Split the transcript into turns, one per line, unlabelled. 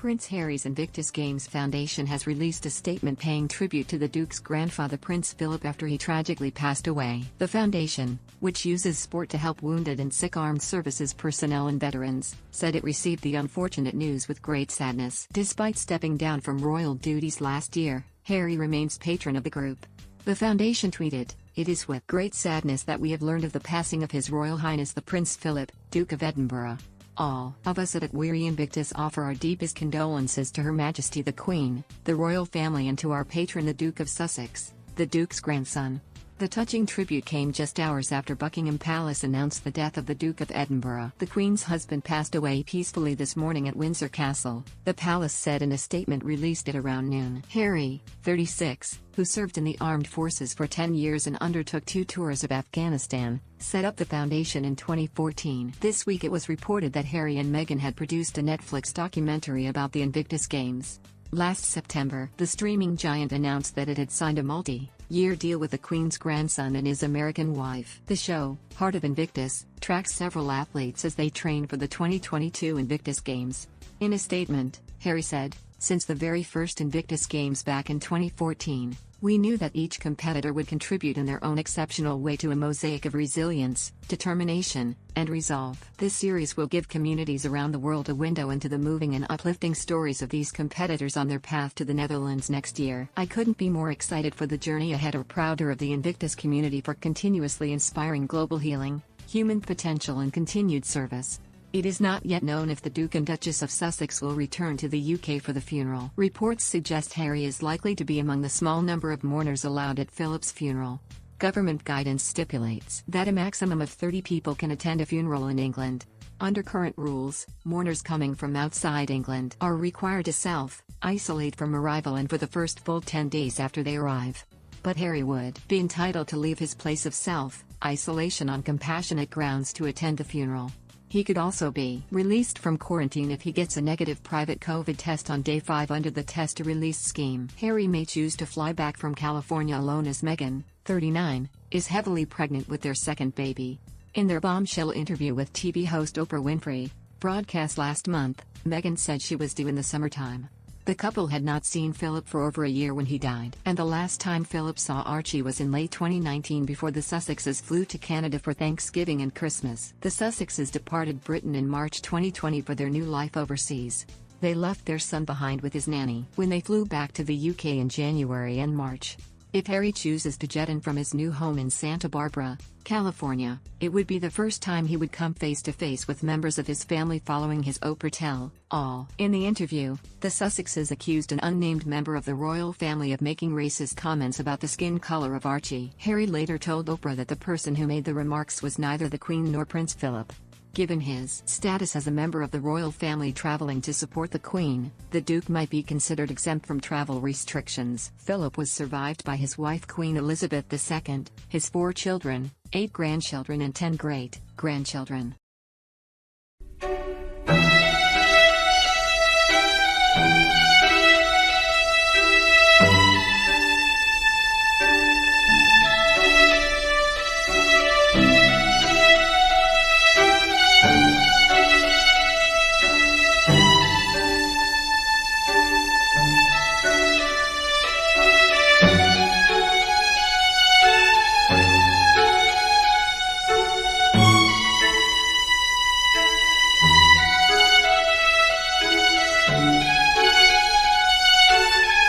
Prince Harry's Invictus Games Foundation has released a statement paying tribute to the Duke's grandfather Prince Philip after he tragically passed away. The foundation, which uses sport to help wounded and sick armed services personnel and veterans, said it received the unfortunate news with great sadness. Despite stepping down from royal duties last year, Harry remains patron of the group. The foundation tweeted, "It is with great sadness that we have learned of the passing of His Royal Highness the Prince Philip, Duke of Edinburgh. All of us at Weary Invictus offer our deepest condolences to Her Majesty the Queen, the royal family and to our patron the Duke of Sussex, the Duke's grandson." The touching tribute came just hours after Buckingham Palace announced the death of the Duke of Edinburgh. The Queen's husband passed away peacefully this morning at Windsor Castle, the palace said in a statement released at around noon. Harry, 36, who served in the armed forces for 10 years and undertook 2 tours of Afghanistan, set up the foundation in 2014. This week it was reported that Harry and Meghan had produced a Netflix documentary about the Invictus Games. Last September, the streaming giant announced that it had signed a multi-year deal with the Queen's grandson and his American wife. The show, Heart of Invictus, tracks several athletes as they train for the 2022 Invictus Games. In a statement, Harry said, "Since the very first Invictus Games back in 2014, we knew that each competitor would contribute in their own exceptional way to a mosaic of resilience, determination, and resolve. This series will give communities around the world a window into the moving and uplifting stories of these competitors on their path to the Netherlands next year. I couldn't be more excited for the journey ahead or prouder of the Invictus community for continuously inspiring global healing, human potential and continued service." It is not yet known if the Duke and Duchess of Sussex will return to the UK for the funeral. Reports suggest Harry is likely to be among the small number of mourners allowed at Philip's funeral. Government guidance stipulates that a maximum of 30 people can attend a funeral in England. Under current rules, mourners coming from outside England are required to self-isolate from arrival and for the first full 10 days after they arrive. But Harry would be entitled to leave his place of self-isolation on compassionate grounds to attend the funeral. He could also be released from quarantine if he gets a negative private COVID test on day 5 under the Test to Release scheme. Harry may choose to fly back from California alone as Meghan, 39, is heavily pregnant with their second baby. In their bombshell interview with TV host Oprah Winfrey, broadcast last month, Meghan said she was due in the summertime. The couple had not seen Philip for over a year when he died, and the last time Philip saw Archie was in late 2019 before the Sussexes flew to Canada for Thanksgiving and Christmas. The Sussexes departed Britain in March 2020 for their new life overseas. They left their son behind with his nanny when they flew back to the UK in January and March. If Harry chooses to jet in from his new home in Santa Barbara, California, it would be the first time he would come face-to-face with members of his family following his Oprah tell-all. In the interview, the Sussexes accused an unnamed member of the royal family of making racist comments about the skin color of Archie. Harry later told Oprah that the person who made the remarks was neither the Queen nor Prince Philip. Given his status as a member of the royal family traveling to support the Queen, the Duke might be considered exempt from travel restrictions. Philip was survived by his wife Queen Elizabeth II, his 4 children, 8 grandchildren and 10 great-grandchildren.